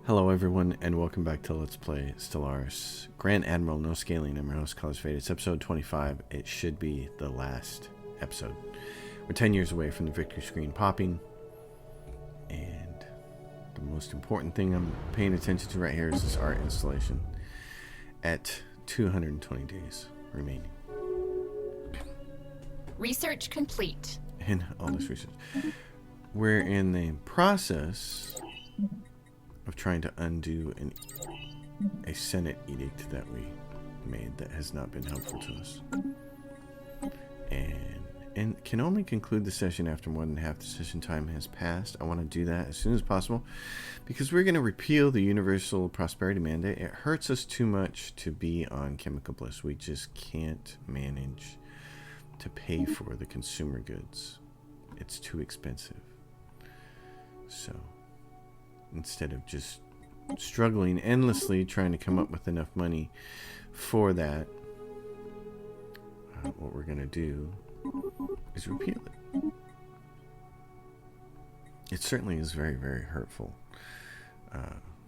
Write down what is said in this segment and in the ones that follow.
Hello everyone, and welcome back to Let's Play Stellaris. Grand Admiral, no scaling. I'm your host, Colors Fade. It's episode 25. It should be the last episode. We're 10 years away from the victory screen popping, and the most important thing I'm paying attention to right here is this art installation at 220 days remaining. Research complete. And all this research. We're in the process of trying to undo a Senate edict that we made that has not been helpful to us, and can only conclude the session after more than half the session time has passed. I want to do that as soon as possible because we're going to repeal the universal prosperity mandate. It hurts us too much to be on chemical bliss. We just can't manage to pay for the consumer goods. It's too expensive. So instead of just struggling endlessly trying to come up with enough money for that, what we're going to do is repeal it. It certainly is very, very hurtful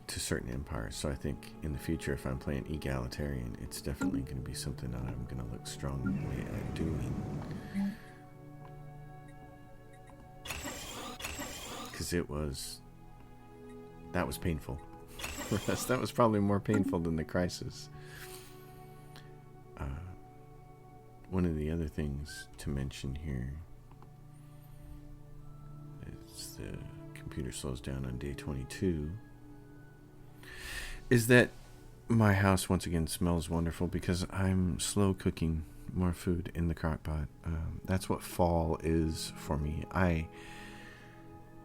to certain empires. So I think in the future, if I'm playing egalitarian, it's definitely going to be something that I'm going to look strongly at doing. Because that was painful for us. That was probably more painful than the crisis. One of the other things to mention here is the computer slows down on day 22, is that my house once again smells wonderful because I'm slow cooking more food in the crock pot. That's what fall is for me. I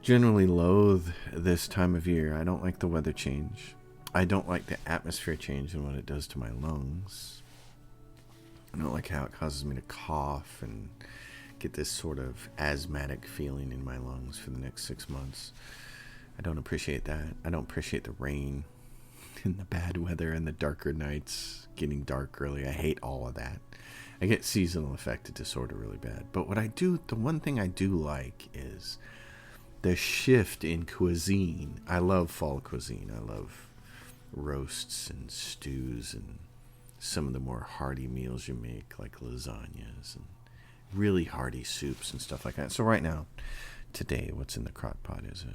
generally loathe this time of year. I don't like the weather change. I don't like the atmosphere change and what it does to my lungs. I don't like how it causes me to cough and get this sort of asthmatic feeling in my lungs for the next 6 months. I don't appreciate that. I don't appreciate the rain and the bad weather and the darker nights, getting dark early. I hate all of that. I get seasonal affective disorder really bad. But the one thing I do like is the shift in cuisine. I love fall cuisine. I love roasts and stews and some of the more hearty meals you make, like lasagnas and really hearty soups and stuff like that. So right now, today, what's in the crock pot is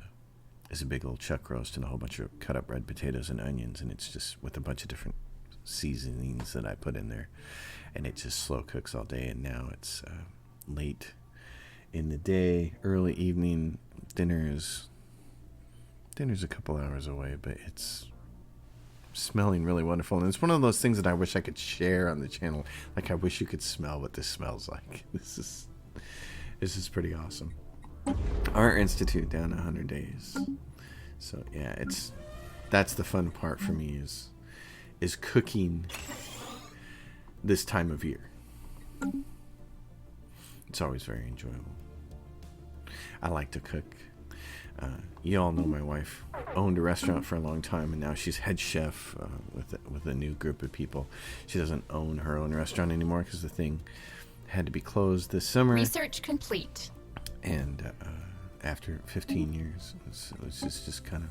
a big old chuck roast and a whole bunch of cut up red potatoes and onions, and it's just with a bunch of different seasonings that I put in there, and it just slow cooks all day. And now it's late in the day, early evening. Dinner's a couple hours away, but it's smelling really wonderful. And it's one of those things that I wish I could share on the channel. Like, I wish you could smell what this smells like. This is pretty awesome. Art Institute down 100 days. So yeah, that's the fun part for me is cooking this time of year. It's always very enjoyable. I like to cook. You all know my wife owned a restaurant for a long time, and now she's head chef with a new group of people. She doesn't own her own restaurant anymore because the thing had to be closed this summer. Research complete. And after 15 years, it's just kind of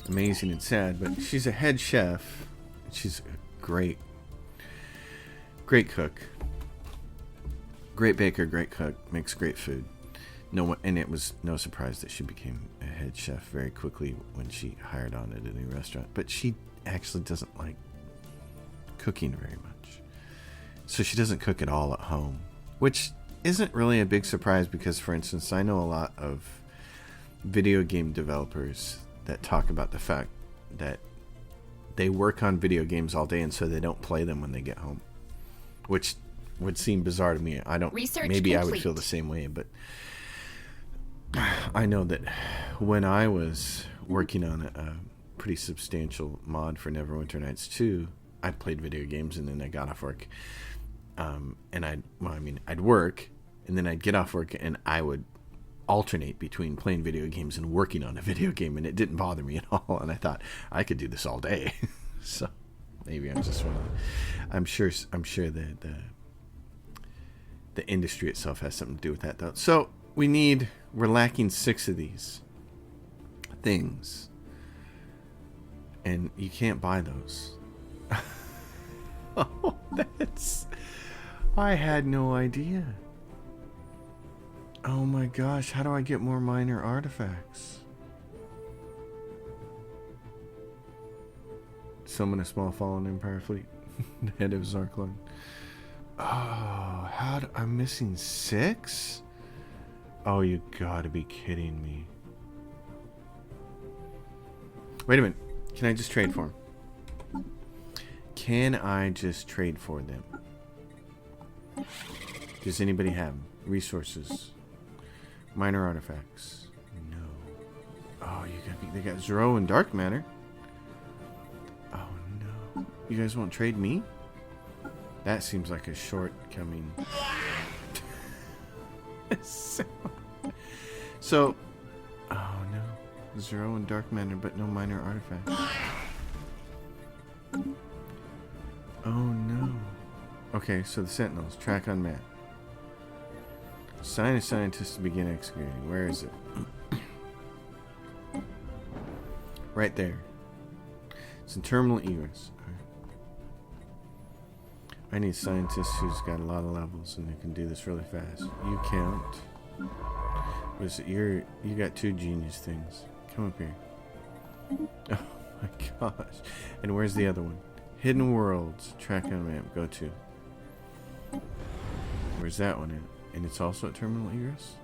amazing and sad. But she's a head chef. She's a great cook, great baker, great cook, makes great food. And it was no surprise that she became a head chef very quickly when she hired on at a new restaurant. But she actually doesn't like cooking very much. So she doesn't cook at all at home, which isn't really a big surprise because, for instance, I know a lot of video game developers that talk about the fact that they work on video games all day and so they don't play them when they get home, which would seem bizarre to me. Maybe I would feel the same way, but I know that when I was working on a pretty substantial mod for Neverwinter Nights 2, I played video games and then I got off work. And I'd work and then I'd get off work and I would alternate between playing video games and working on a video game, and it didn't bother me at all. And I thought I could do this all day. So maybe I'm just one of I'm sure that the industry itself has something to do with that, though. So we're lacking 6 of these things And you can't buy those. Oh, that's... I had no idea. Oh my gosh, how do I get more minor artifacts? Summon a small fallen empire fleet. Head of Zarklon. Oh, I'm missing 6? Oh, you gotta be kidding me. Wait a minute. Can I just trade for them? Can I just trade for them? Does anybody have them? Resources? Minor artifacts? No. Oh, you gotta be... They got Zero and Dark Matter. Oh, no. You guys won't trade me? That seems like a shortcoming. So, oh no, Zero and Dark Matter, but no minor artifacts. Oh no. Okay, so the Sentinels, track on map. Assign a scientist to begin excavating. Where is it? Right there. It's in terminal egress. I need scientists who's got a lot of levels and who can do this really fast. You count. Was it you got 2 genius things. Come up here. Oh my gosh. And where's the other one? Hidden Worlds. Track on map. Go to. Where's that one at? And it's also at terminal egress?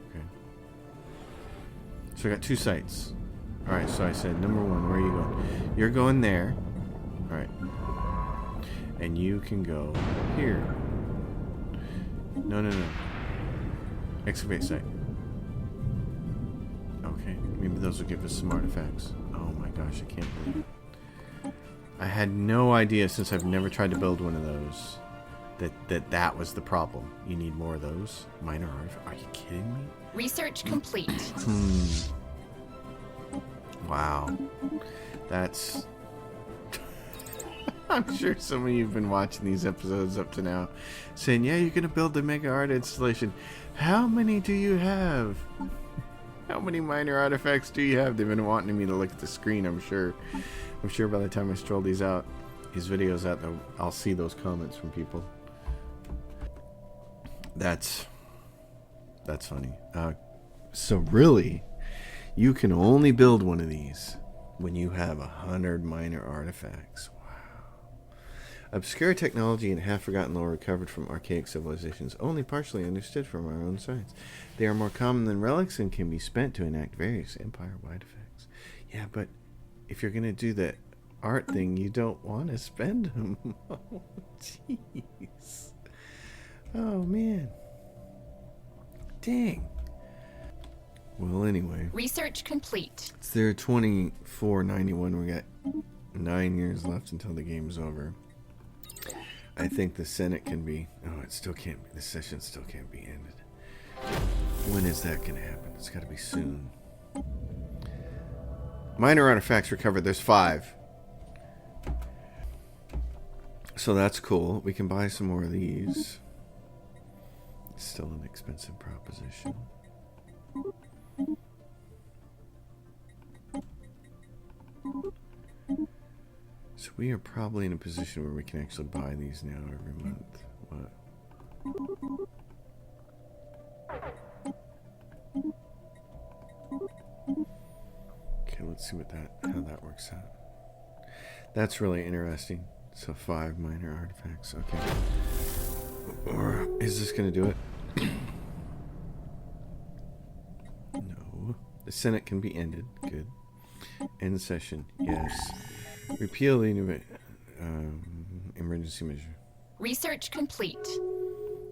Okay. So I got 2 sites. Alright, so I said number 1, where are you going? You're going there. Alright. And you can go here. No. Excavate site. Okay, maybe those will give us some artifacts. Oh my gosh, I can't believe it. I had no idea, since I've never tried to build one of those, that was the problem. You need more of those minor artifacts. Are you kidding me? Research complete. Wow. That's... I'm sure some of you have been watching these episodes up to now saying, yeah, you're going to build the Mega Art installation. How many do you have? How many minor artifacts do you have? They've been wanting me to look at the screen, I'm sure. I'm sure by the time I stroll these videos out, I'll see those comments from people. That's funny. So really, you can only build one of these when you have 100 minor artifacts. Obscure technology and half-forgotten lore recovered from archaic civilizations, only partially understood from our own science. They are more common than relics and can be spent to enact various empire-wide effects. Yeah, but if you're going to do the art thing, you don't want to spend them. Oh, jeez. Oh, man. Dang. Well, anyway. Research complete. It's there 2491. We got 9 years left until the game's over. I think the Senate can be... Oh, it still can't be. The session still can't be ended. When is that going to happen? It's got to be soon. Minor artifacts recovered. There's 5. So that's cool. We can buy some more of these. It's still an expensive proposition. So we are probably in a position where we can actually buy these now every month. What? Okay, let's see how that works out. That's really interesting. So 5 minor artifacts. Okay. Or is this going to do it? No. The Senate can be ended. Good. End session. Yes. Repeal the emergency measure. Research complete.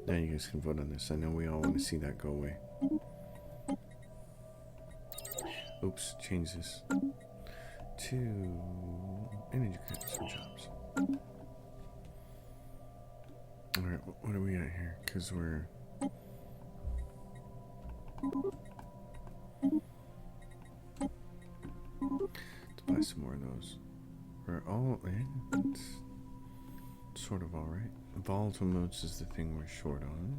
Now you guys can vote on this. I know we all want to see that go away. Oops, change this to energy credits for jobs. Alright, what do we got here? Because we're... Let's buy some more of those. We're all in. It's sort of alright. Volatile modes is the thing we're short on.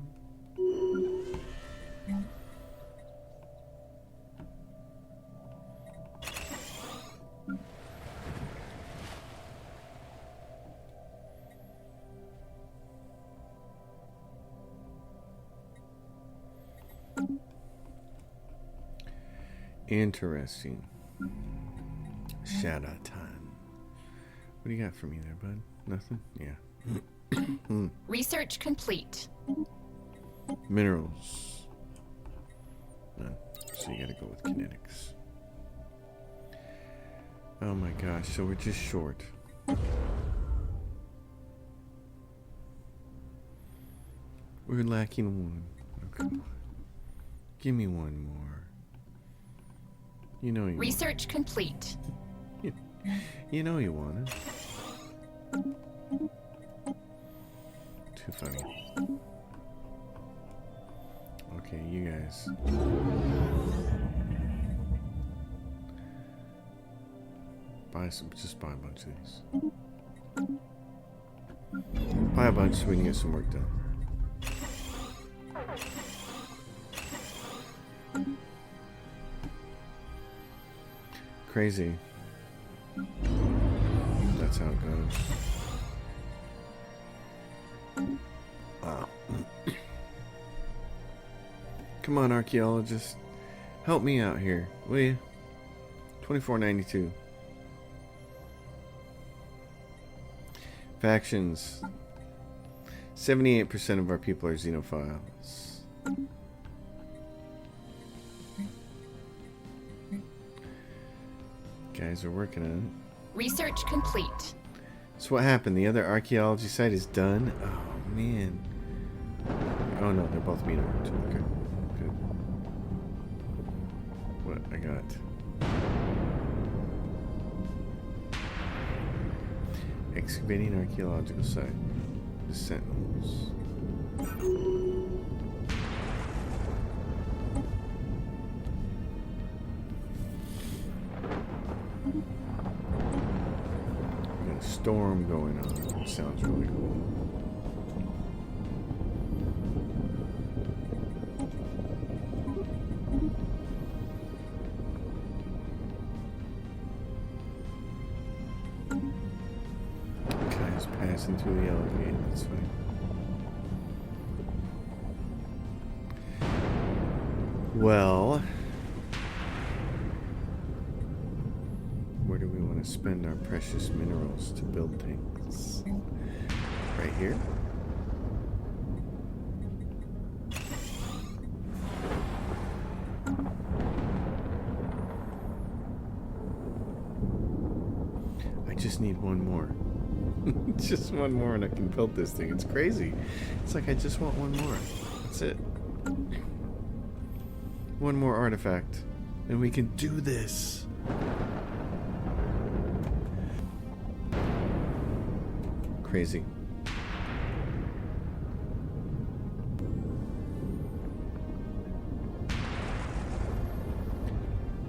Interesting. Shadow time. What do you got for me there, bud? Nothing? Yeah. Research complete. Minerals. None. So you gotta go with kinetics. Oh my gosh, so we're just short. We're lacking one. Oh, come on. Give me one more. You know you Research complete. You know you want it. Too funny. Okay, you guys. Just buy a bunch of these. Buy a bunch so we can get some work done. Crazy. That's how it goes. Wow. Come on, archaeologist. Help me out here, will you? 2492. Factions. 78% of our people are xenophiles. Guys are working on it. Research complete. So what happened? The other archaeology site is done? Oh, man. Oh, no, they're both mean armed. Okay, good. What I got? Excavating archaeological site. The Sentinels. Got a storm going on. It sounds really cool. Guys passing through the yellow gate. That's fine. Well, where do we want to spend our precious minerals to build things? Right here? I just need one more. Just one more and I can build this thing. It's crazy. It's like I just want one more. That's it. One more artifact. And we can do this. Crazy.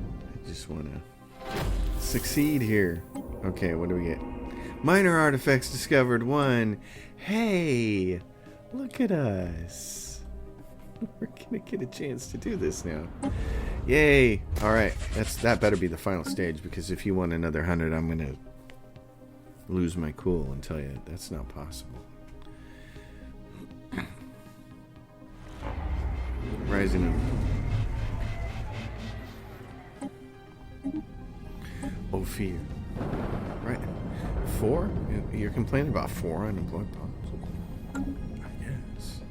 I just want to succeed here. Okay, what do we get? Minor artifacts discovered. 1. Hey, look at us. We're gonna get a chance to do this now. Yay! All right, that better be the final stage, because if you want another 100, I'm gonna lose my cool and tell you that's not possible. Rising up. Oh, fear. Right. 4? You're complaining about 4 unemployed pods? I guess.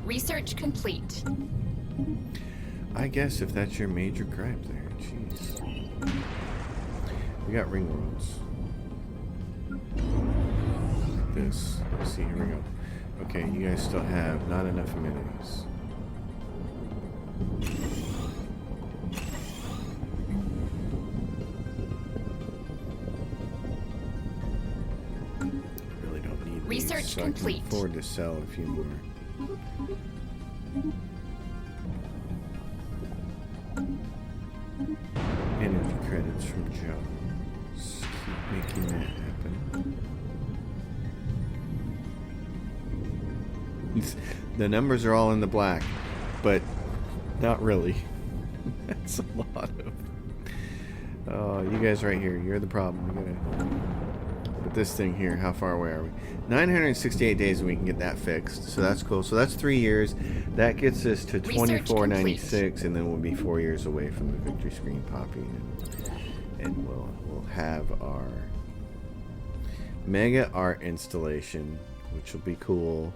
Research complete. I guess if that's your major gripe there. Jeez. We got ring worlds. Like this. Let's see, here we go. Okay, you guys still have not enough amenities. Really don't need Research these, so complete. I can afford to sell a few more. Energy credits from Jones. Keep making that happen. The numbers are all in the black, but not really. That's a lot of... Oh, you guys right here, you're the problem. We gotta But this thing here, how far away are we? 968 days and we can get that fixed. So that's cool. So that's 3 years. That gets us to 2496, and then we'll be 4 years away from the victory screen popping, and we'll have our mega art installation, which will be cool.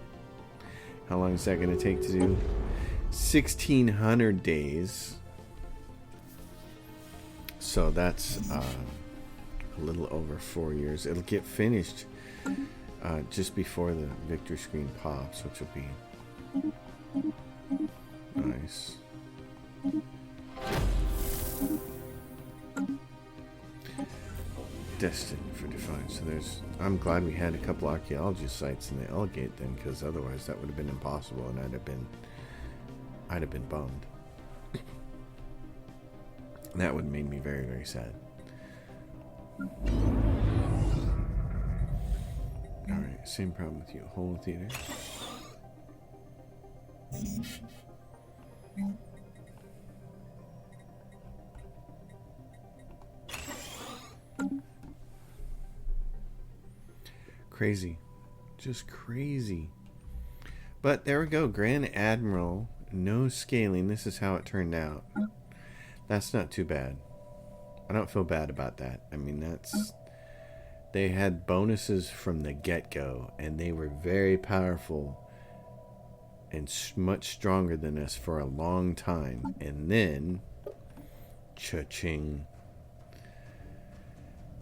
How long is that going to take to do? 1600 days. So that's a little over 4 years. It'll get finished just before the victory screen pops, which will be nice. Destined for Defiance. So I'm glad we had a couple archaeology sites in the Elgate then, because otherwise that would have been impossible, and I'd have been bummed. That would have made me very, very sad. Alright, same problem with you. Whole theater. Crazy. Just crazy. But there we go. Grand Admiral. No scaling. This is how it turned out. That's not too bad. I don't feel bad about that. I mean, they had bonuses from the get-go, and they were very powerful and much stronger than us for a long time. And then, cha-ching.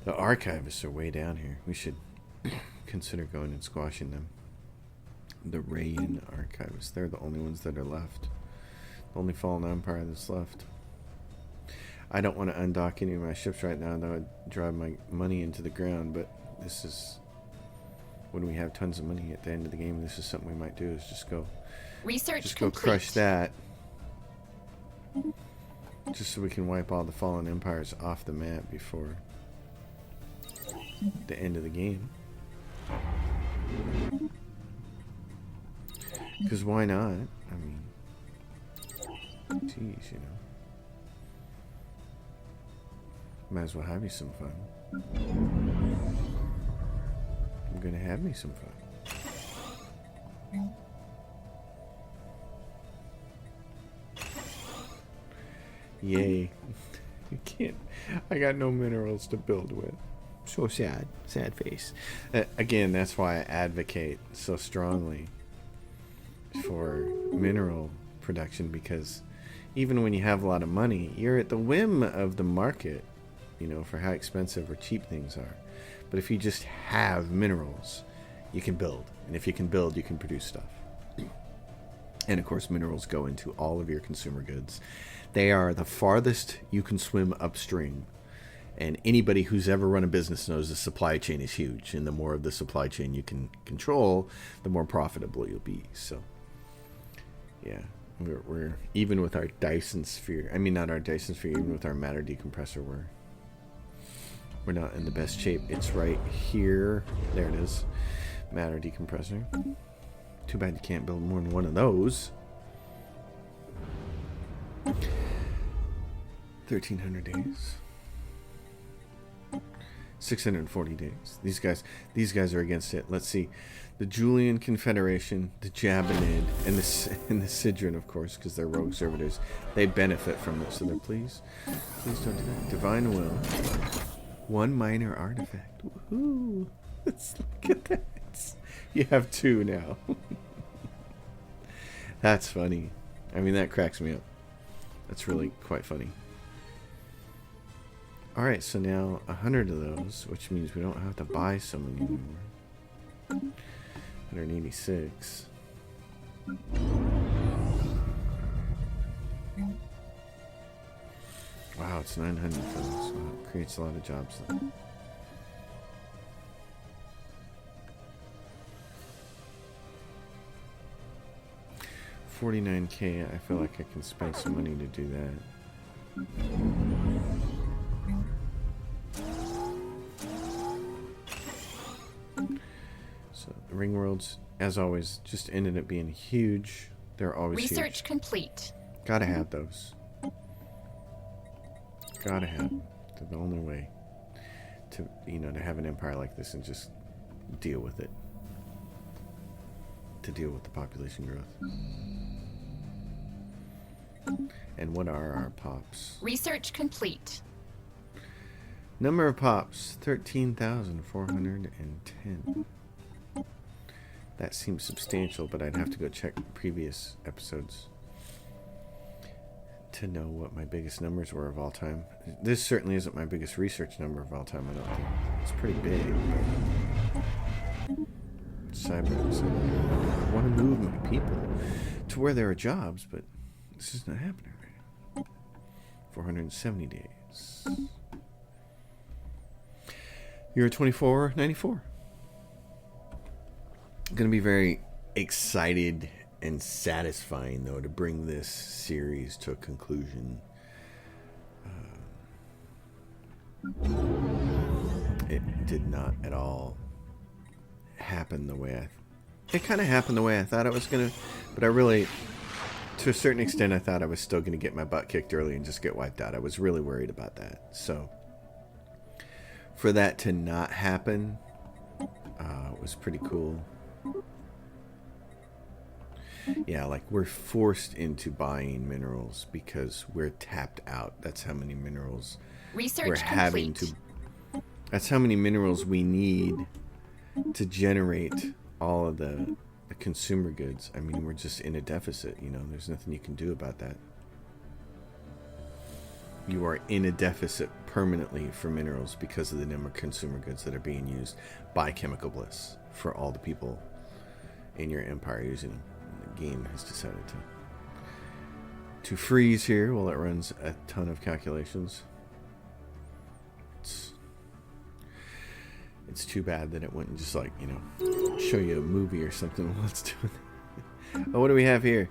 The archivists are way down here. We should consider going and squashing them. The Rayan archivists. They're the only ones that are left. The only fallen empire that's left. I don't want to undock any of my ships right now. That would drive my money into the ground, but this is when we have tons of money at the end of the game. This is something we might do, is just go crush that, just so we can wipe all the fallen empires off the map before the end of the game. Because why not? I mean, geez, you know. Might as well have you some fun. I'm gonna have me some fun. Yay. You can't. I got no minerals to build with. So sad. Sad face. Again, that's why I advocate so strongly for mineral production, because even when you have a lot of money, you're at the whim of the market, you know, for how expensive or cheap things are. But if you just have minerals, you can build. And if you can build, you can produce stuff. And of course, minerals go into all of your consumer goods. They are the farthest you can swim upstream. And anybody who's ever run a business knows the supply chain is huge. And the more of the supply chain you can control, the more profitable you'll be. So, yeah, we're even with our Dyson sphere. I mean, not our Dyson sphere, even with our matter decompressor, we're not in the best shape. It's right here. There it is. Matter decompressor. Too bad you can't build more than one of those. 1,300 days. 640 days. These guys are against it. Let's see. The Julian Confederation, the Jabinid, and the Sidron, of course, because they're rogue servitors. They benefit from this, so they're please don't do that. Divine Will. One minor artifact. Woohoo! Let's look at that. You have two now. That's funny. I mean, that cracks me up. That's really quite funny. Alright, so now 100 of those, which means we don't have to buy so many anymore. 186. Wow, it's 900 for this. Wow, it creates a lot of jobs though. $49K, I feel like I can spend some money to do that. So the ring worlds, as always, just ended up being huge. They're always Research huge. complete. Gotta have those. Gotta have them. They're the only way to to have an empire like this and just deal with it. To deal with the population growth. And what are our pops? Research complete. Number of pops, 13,410. That seems substantial, but I'd have to go check previous episodes to know what my biggest numbers were of all time. This certainly isn't my biggest research number of all time, I don't think. It's pretty big, but cyber. I want to move my people to where there are jobs, but this is not happening right now. 470 days. Year 2494. Going to be very excited and satisfying, though, to bring this series to a conclusion. It did not at all happen the way it kind of happened the way I thought it was going to, but I really, to a certain extent, I thought I was still going to get my butt kicked early and just get wiped out. I was really worried about that. So for that to not happen was pretty cool. Yeah, like we're forced into buying minerals because we're tapped out. That's how many minerals we're having to. That's how many minerals we need to generate all of the consumer goods. I mean, we're just in a deficit. There's nothing you can do about that. You are in a deficit permanently for minerals because of the number of consumer goods that are being used by Chemical Bliss for all the people in your empire using them. The game has decided to freeze here while it runs a ton of calculations. It's too bad that it wouldn't just show you a movie or something. Let's do it. Oh, what do we have here?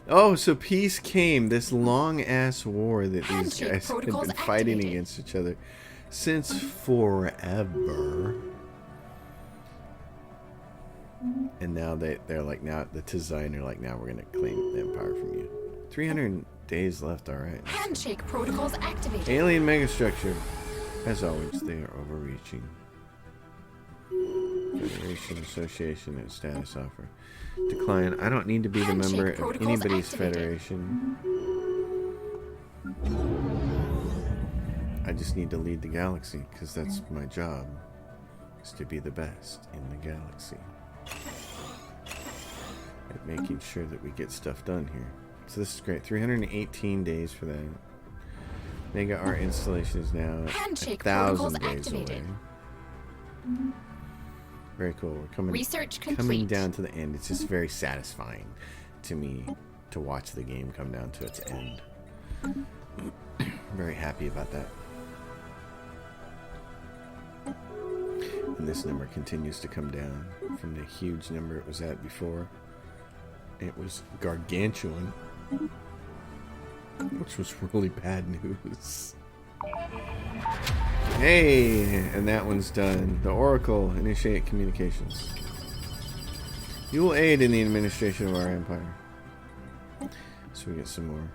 Oh, so peace came. This long ass war that these guys have been fighting against each other since forever. And now they're like, now the Tizine are like, now we're gonna claim the empire from you. 300 days left. All right. Handshake protocols activated. Alien megastructure. As always, they are overreaching. Federation Association and status offer. Decline. I don't need to be the member of anybody's federation. I just need to lead the galaxy because that's my job, is to be the best in the galaxy at making sure that we get stuff done here. So this is great. 318 days for that. Mega Art installation is now 1,000 days away. Very cool. We're coming down to the end. It's just very satisfying to me to watch the game come down to its end. Very happy about that. And this number continues to come down from the huge number it was at before. It was gargantuan, which was really bad news. Hey, and that one's done. The Oracle, initiate communications. You will aid in the administration of our empire. So we get some more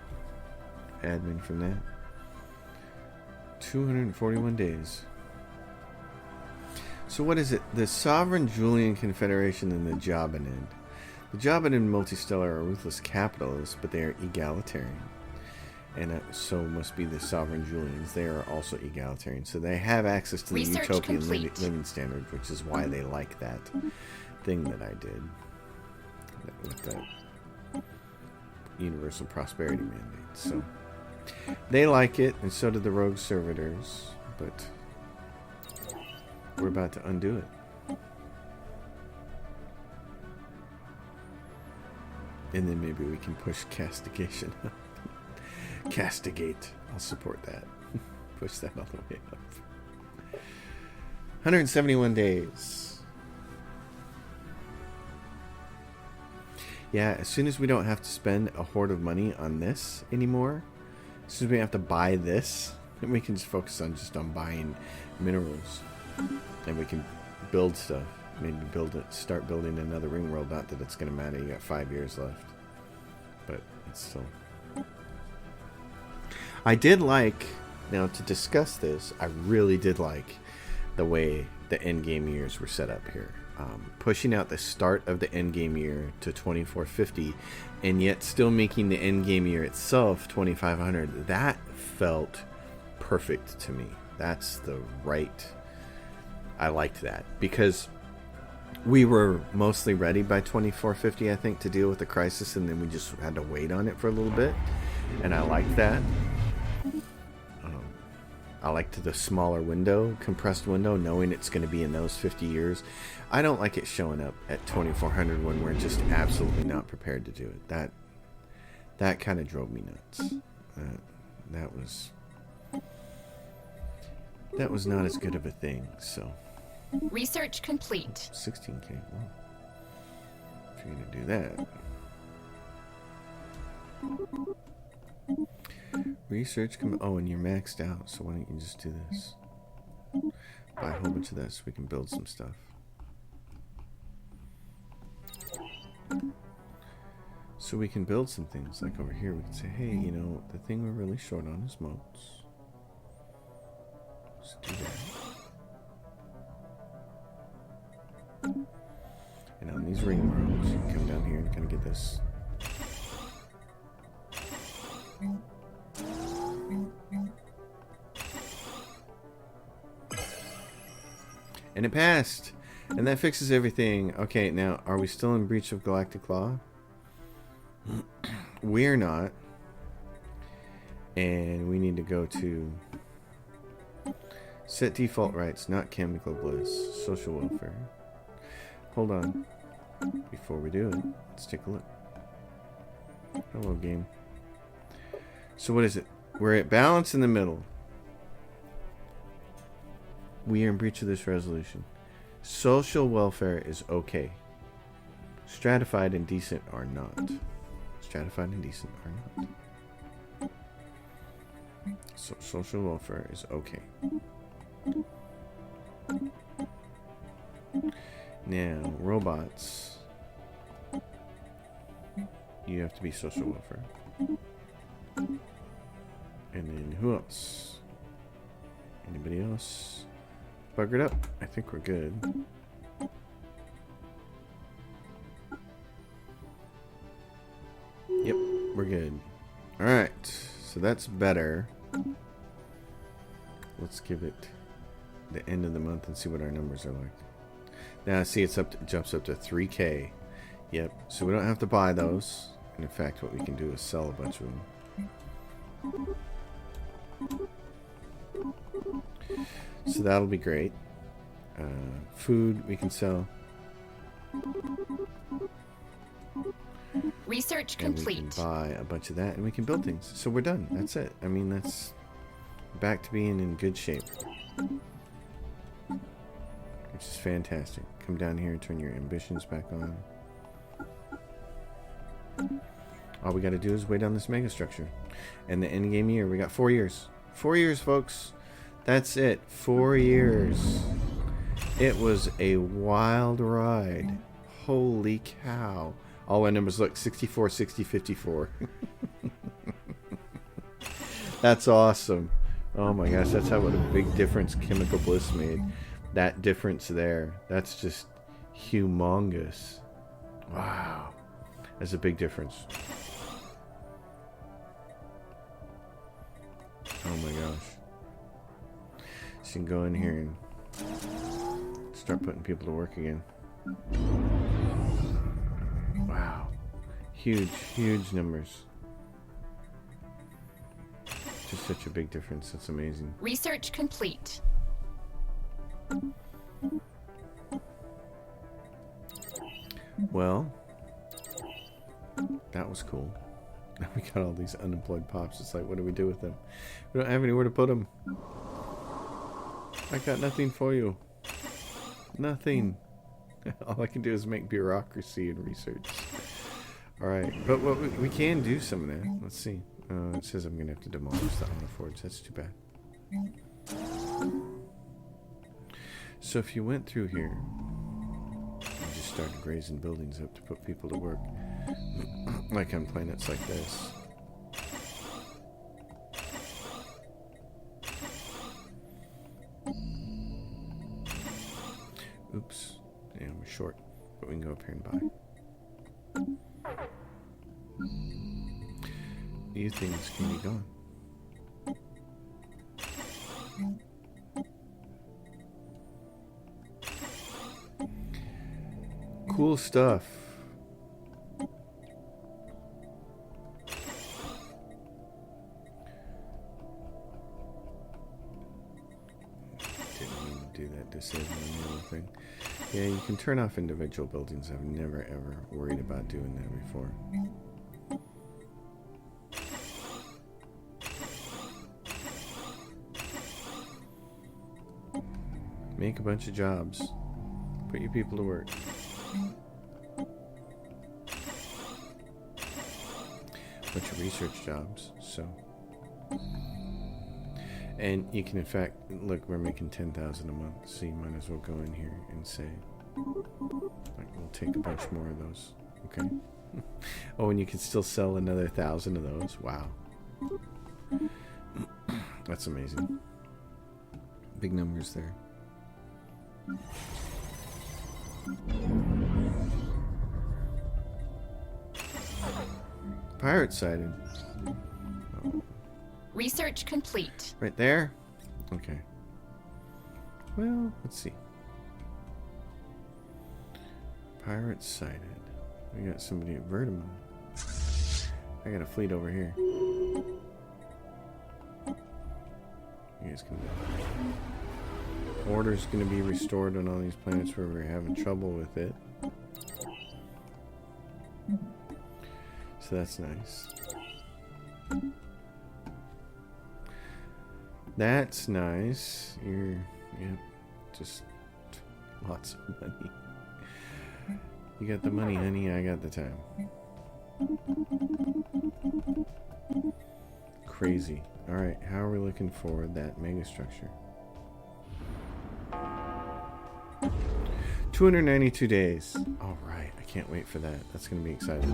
admin from that. 241 days. So what is it? The Sovereign Julian Confederation and the Jobanin. The Jobanin Multistellar are ruthless capitalists, but they are egalitarian. And so must be the Sovereign Julians. They are also egalitarian. So they have access to the Utopian living standard, which is why they like that thing that I did. With that universal prosperity mandate. So they like it, and so do the rogue servitors. But we're about to undo it. And then maybe we can push castigation up. Castigate. I'll support that. Push that all the way up. 171 days. Yeah, as soon as we don't have to spend a horde of money on this anymore, as soon as we have to buy this, then we can just focus on buying minerals. And we can build stuff. Maybe start building another ring world. Not that it's going to matter. You got 5 years left. But it's still... I did like, now to discuss this, I really did like the way the end game years were set up here. Pushing out the start of the end game year to 2450 and yet still making the end game year itself 2500. That felt perfect to me. That's the right... I liked that because we were mostly ready by 2450, I think, to deal with the crisis, and then we just had to wait on it for a little bit, and I liked that. I liked the smaller window, compressed window, knowing it's going to be in those 50 years. I don't like it showing up at 2400 when we're just absolutely not prepared to do it. That kind of drove me nuts. That was not as good of a thing. So Research complete. 16K. Well, if you're gonna do that. Research oh, and you're maxed out, so why don't you just do this? Buy a whole bunch of that so we can build some stuff. So we can build some things, like over here we can say, hey, you know, the thing we're really short on is moats. Let's do that. And on these ring roads, you can come down here and kind of get this. And it passed! And that fixes everything. Okay, now, are we still in breach of Galactic Law? We're not. And we need to go to set default rights, not chemical bliss, social welfare. Hold on. Before we do it, let's take a look. Hello, game. So what is it? We're at balance in the middle. We are in breach of this resolution. Social welfare is okay. Stratified and decent are not. Stratified and decent are not. So social welfare is okay. Now, robots. You have to be social welfare. And then who else? Anybody else? Buggered up. I think we're good. Yep, we're good. Alright, so that's better. Let's give it the end of the month and see what our numbers are like. Now, see, it jumps up to 3K. Yep, so we don't have to buy those. And in fact, what we can do is sell a bunch of them. So that'll be great. Food we can sell. Research and complete. we can buy a bunch of that, and we can build things. So we're done. That's it. I mean, that's back to being in good shape, which is fantastic. Come down here and turn your ambitions back on. All we got to do is wait on this mega structure, and the end game year. We got 4 years. 4 years, folks. That's it. 4 years. It was a wild ride. Holy cow. All our numbers look 64, 60, 54. That's awesome. Oh my gosh, that's what a big difference Chemical Bliss made. That difference there. That's just humongous. Wow. That's a big difference. Oh my gosh. So you can go in here and start putting people to work again. Wow. Huge, huge numbers. Just such a big difference. That's amazing. Research complete. Well, that was cool. Now we got all these unemployed pops. It's like, what do we do with them? We don't have anywhere to put them. I got nothing for you. Nothing. All I can do is make bureaucracy and research. Alright, but what we can do some of that. Let's see. It says I'm going to have to demolish the Honor Forge. That's too bad. So if you went through here and just started grazing buildings up to put people to work, like on planets like this, Oops. Yeah, we're short. But we can go up here and buy. These things can be gone. Cool stuff. Didn't mean to do that disabling the other thing. Yeah, you can turn off individual buildings. I've never ever worried about doing that before. Make a bunch of jobs. Put your people to work. Bunch of research jobs, so. And you can in fact, look, we're making 10,000 a month, so you might as well go in here and say, like, we'll take a bunch more of those, okay? Oh, and you can still sell another 1,000 of those. Wow. That's amazing. Big numbers there. Pirate sighted. Oh. Research complete. Right there? Okay. Well, let's see. Pirate sighted. We got somebody at Vertimo. I got a fleet over here. You guys can... Order's gonna be restored on all these planets where we're having trouble with it. So that's nice. That's nice. You're, yep, just lots of money. You got the money, honey. I got the time. Crazy. All right, how are we looking for that mega structure? 292 days. All right, I can't wait for that. That's going to be exciting.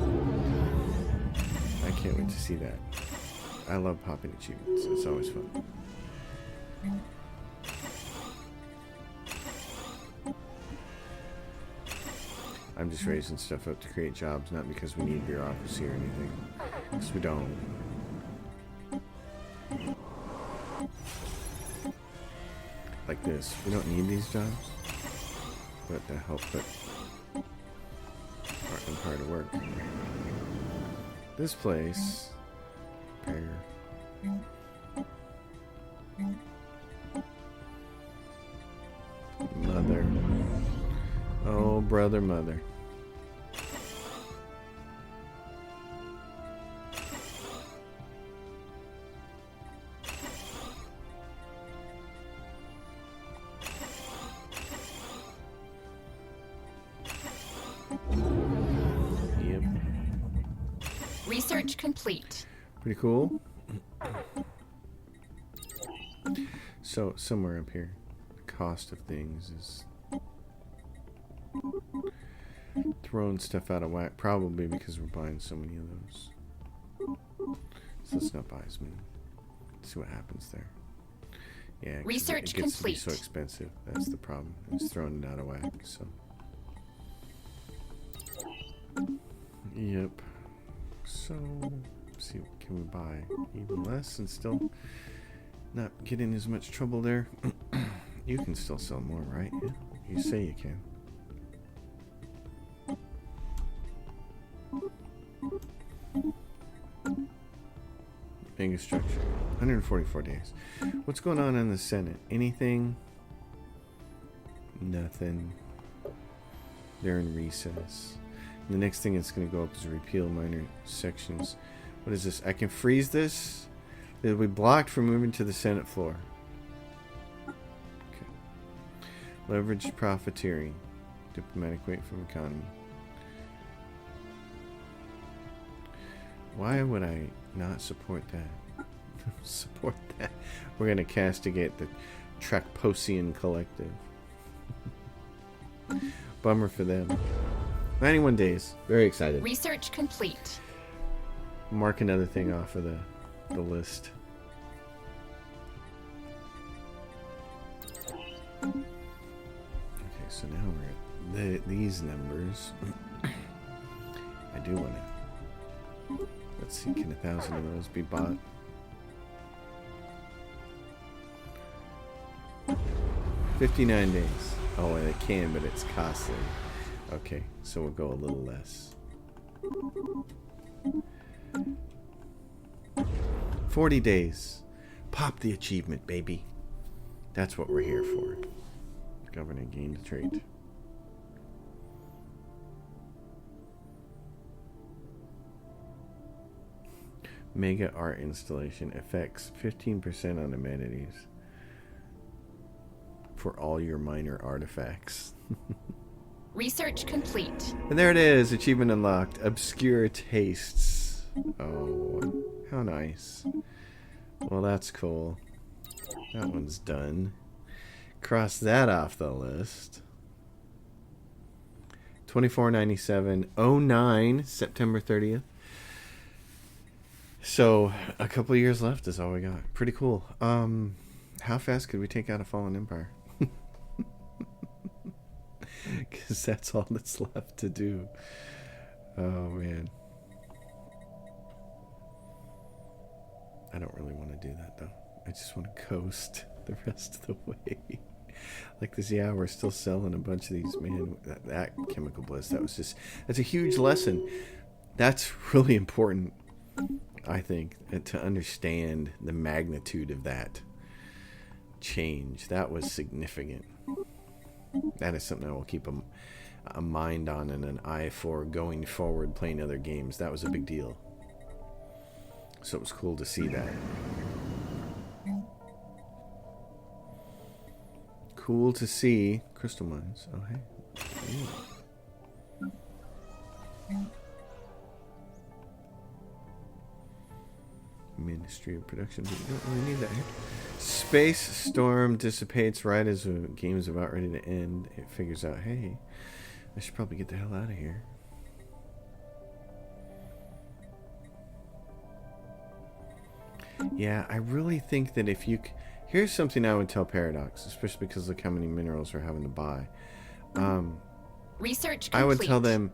I can't wait to see that. I love popping achievements. It's always fun. I'm just raising stuff up to create jobs, not because we need bureaucracy or anything. Because we don't. Like this. We don't need these jobs. But to help put our empire to work. This place. Repair. Mother. Oh, brother, mother. Yep. Research complete. Pretty cool. So, somewhere up here, the cost of things is throwing stuff out of whack, probably because we're buying so many of those. So let's not buy as many. See what happens there. Yeah, research it gets complete. to be so expensive. That's the problem. It's throwing it out of whack. So. Yep. So, let's see, what can we buy? Even less and still not get in as much trouble there. You can still sell more, right? Yeah, you say you can. Mega structure. 144 days. What's going on in the Senate? Anything? Nothing. They're in recess. The next thing that's going to go up is repeal minor sections. What is this? I can freeze this. It'll be blocked from moving to the Senate floor. Okay. Leveraged profiteering. Diplomatic weight from economy. Why would I not support that? Support that. We're going to castigate the Trakposian Collective. Bummer for them. 91 days. Very excited. Research complete. Mark another thing off of the list. Okay, so now we're at these numbers. I do want to. Let's see, can 1,000 of those be bought? $59 days. Oh, and it can, but it's costly. Okay, so we'll go a little less. 40 days. Pop the achievement, baby. That's what we're here for. Governor gained a trait. Mega art installation affects 15% on amenities for all your minor artifacts. Research complete. And there it is, achievement unlocked. Obscure tastes. Oh, how nice. Well, that's cool. That one's done. Cross that off the list. $24.97. 09, September 30th. So, a couple of years left is all we got. Pretty cool. How fast could we take out a fallen empire? Because that's all that's left to do. Oh, man. I don't really want to do that, though. I just want to coast the rest of the way. Like this, yeah, we're still selling a bunch of these, man. That chemical bliss, that's a huge lesson. That's really important, I think, to understand the magnitude of that change. That was significant. That is something I will keep a mind on and an eye for going forward playing other games. That was a big deal. So it was cool to see that. Cool to see crystal mines. Oh, hey. Ooh. Ministry of Production. But you don't really need that here. Space storm dissipates right as the game is about ready to end. It figures out, hey, I should probably get the hell out of here. Yeah, I really think that if you... Here's something I would tell Paradox, especially because look how many minerals we're having to buy. Research complete. I would tell them,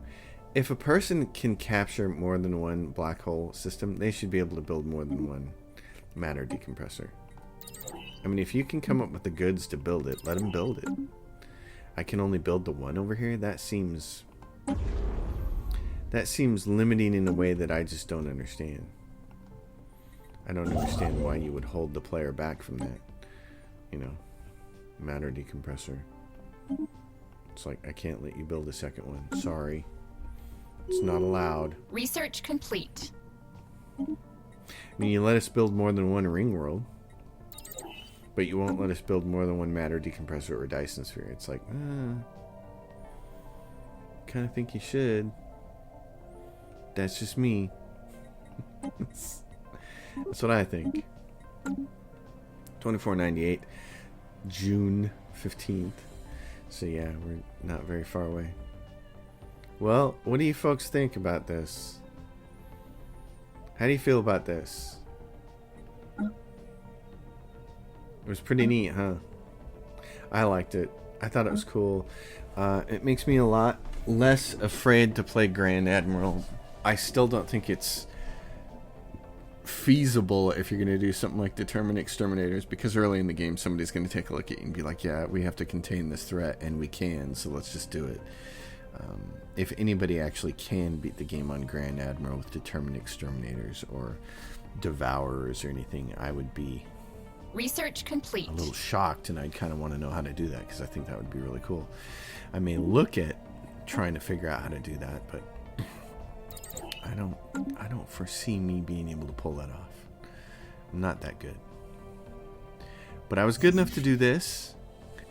if a person can capture more than one black hole system, they should be able to build more than one matter decompressor. I mean, if you can come up with the goods to build it, let them build it. I can only build the one over here? That seems limiting in a way that I just don't understand. I don't understand why you would hold the player back from that. You know, matter decompressor. It's like, I can't let you build a second one. Sorry. It's not allowed. Research complete. I mean, you let us build more than one ring world, but you won't let us build more than one matter decompressor or Dyson sphere. It's like, kind of think you should. That's just me. That's what I think. $24.98, June 15th. So yeah, we're not very far away. Well, what do you folks think about this? How do you feel about this? It was pretty neat, huh? I liked it. I thought it was cool. It makes me a lot less afraid to play Grand Admiral. I still don't think it's feasible if you're going to do something like determine exterminators, because early in the game somebody's going to take a look at you and be like, yeah, we have to contain this threat, and we can, so let's just do it. If anybody actually can beat the game on Grand Admiral with determined exterminators or devourers or anything, I would be Research complete. a little shocked, and I'd kind of want to know how to do that, because I think that would be really cool. I may look at trying to figure out how to do that, but I don't foresee me being able to pull that off. I'm not that good. But I was good enough to do this,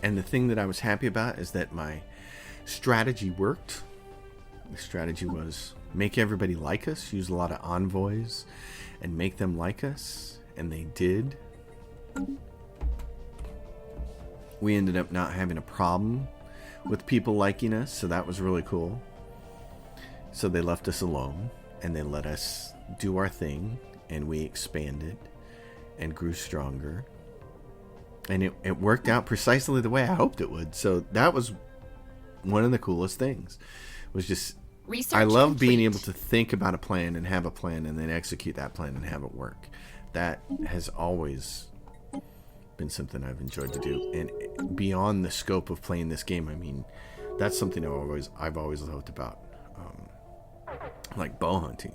and the thing that I was happy about is that my strategy worked. The strategy was make everybody like us, use a lot of envoys, and make them like us, and they did. We ended up not having a problem with people liking us, so that was really cool. So they left us alone, and they let us do our thing, and we expanded and grew stronger. And it worked out precisely the way I hoped it would. So that was one of the coolest things was just, Research I love complete. being able to think about a plan and have a plan and then execute that plan and have it work. That has always been something I've enjoyed to do. And beyond the scope of playing this game, I mean, that's something I've always loved about like bow hunting.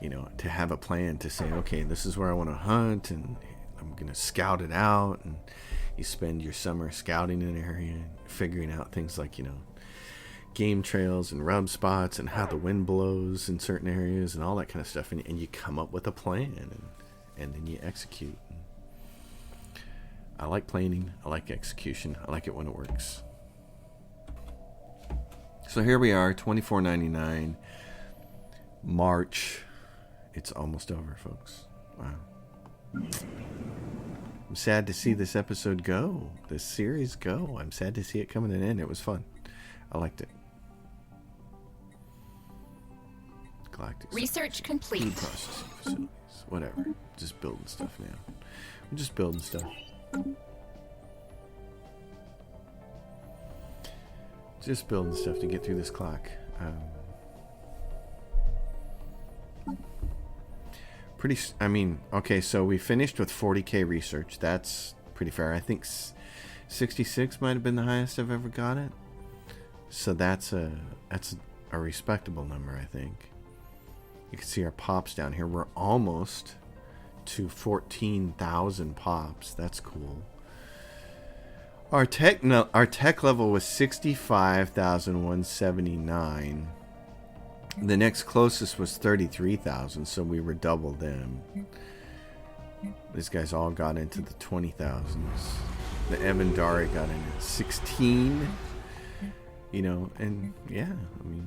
You know, to have a plan to say, okay, this is where I want to hunt, and I'm going to scout it out. And you spend your summer scouting an area and figuring out things like, you know, game trails and rub spots and how the wind blows in certain areas and all that kind of stuff. And you come up with a plan, and then you execute. I like planning. I like execution. I like it when it works. So here we are, $24.99, March. It's almost over, folks. Wow. I'm sad to see this episode go. This series go. I'm sad to see it coming to an end. It was fun. I liked it. Galactic Research complete. food processing facilities. Whatever. Just building stuff now. I'm just building stuff. Just building stuff to get through this clock. Okay, so we finished with 40k research. That's pretty fair. I think 66 might have been the highest I've ever got it. So that's a respectable number, I think. You can see our pops down here. We're almost to 14,000 pops. That's cool. Our tech level was 65,179. The next closest was 33,000, so we were double them. These guys all got into the 20,000s. The Evandari got in at 16. You know, and yeah, I mean,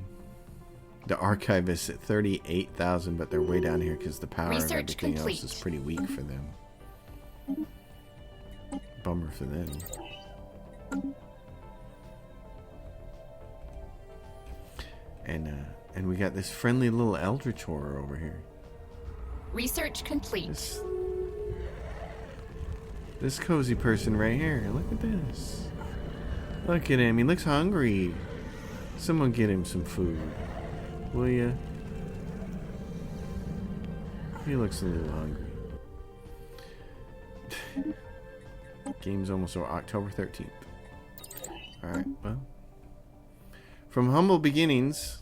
the Archivists at 38,000, but they're way down here because the power of everything else is pretty weak for them. Bummer for them. And we got this friendly little eldritch horror over here. Research complete. This cozy person right here. Look at this. Look at him. He looks hungry. Someone get him some food, will ya? He looks a little hungry. Game's almost over. October 13th. Alright, well. From humble beginnings,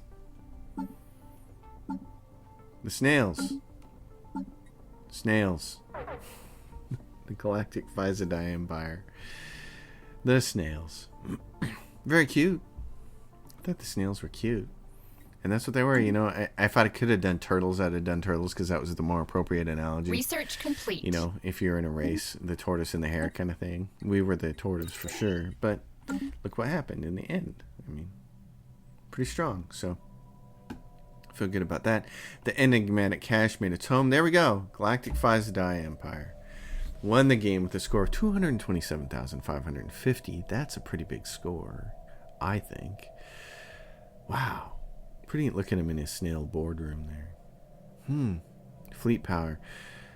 the snails. Snails. The Galactic Physidae Empire. The snails. Very cute. I thought the snails were cute. And that's what they were, you know. If I could have done turtles, I'd have done turtles because that was the more appropriate analogy. Research complete. You know, if you're in a race, the tortoise and the hare kind of thing. We were the tortoise for sure. But look what happened in the end. I mean, pretty strong. So, I feel good about that. The enigmatic cache made its home. There we go. Galactic Physidae Empire. Won the game with a score of 227,550. That's a pretty big score, I think. Wow. Pretty neat looking at him in his snail boardroom there. Fleet power.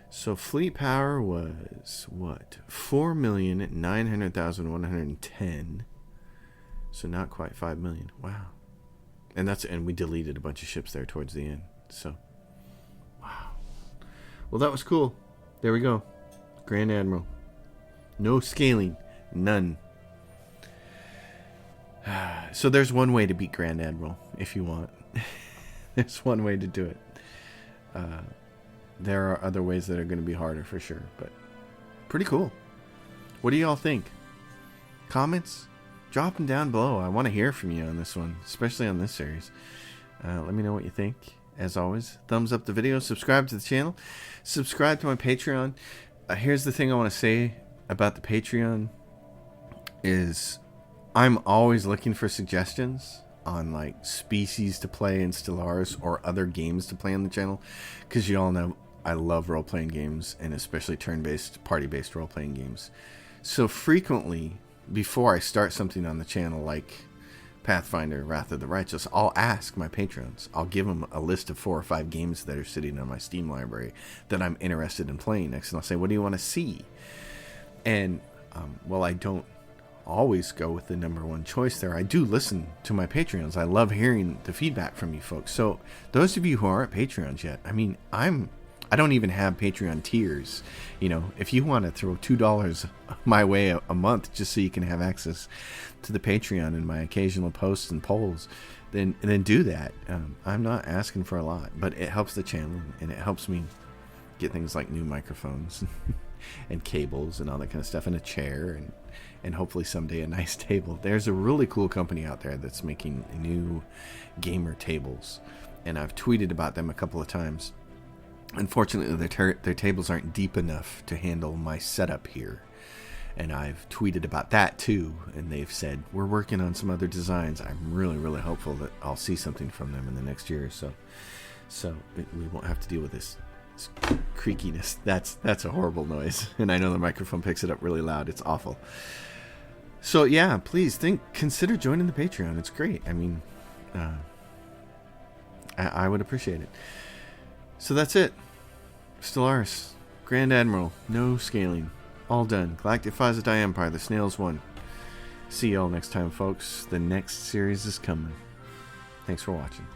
So fleet power was what? 4,900,110. So not quite 5 million. Wow. And we deleted a bunch of ships there towards the end. So wow. Well, that was cool. There we go. Grand Admiral. No scaling. None. So there's one way to beat Grand Admiral if you want. There's one way to do it. There are other ways that are going to be harder for sure, but pretty cool. What do y'all think? Comments? Drop them down below. I want to hear from you on this one, especially on this series. Let me know what you think. As always, thumbs up the video, subscribe to the channel, subscribe to my Patreon. Here's the thing I want to say about the Patreon is I'm always looking for suggestions on like species to play in Stellaris or other games to play on the channel, because you all know I love role-playing games, and especially turn-based, party-based role-playing games. So frequently, before I start something on the channel like Pathfinder, Wrath of the Righteous, I'll ask my patrons. I'll give them a list of 4 or 5 games that are sitting on my Steam library that I'm interested in playing next, and I'll say, what do you want to see? And, well, I don't always go with the number one choice there. I do listen to my Patreons. I love hearing the feedback from you folks. So those of you who aren't Patreons yet, I mean, I don't even have Patreon tiers. You know, if you want to throw $2 my way a month just so you can have access to the Patreon and my occasional posts and polls, then do that. I'm not asking for a lot, but it helps the channel and it helps me get things like new microphones and cables and all that kind of stuff, and a chair and hopefully someday a nice table. There's a really cool company out there that's making new gamer tables, and I've tweeted about them a couple of times. Unfortunately, their tables aren't deep enough to handle my setup here, and I've tweeted about that too, and they've said we're working on some other designs. I'm really, really hopeful that I'll see something from them in the next year or so we won't have to deal with this creakiness. That's a horrible noise, and I know the microphone picks it up really loud. It's awful. So yeah, please consider joining the Patreon. It's great. I mean, I would appreciate it. So that's it. Stellaris, Grand Admiral, no scaling, all done. Galactic Phasma Empire, the Snails won. See y'all next time, folks. The next series is coming. Thanks for watching.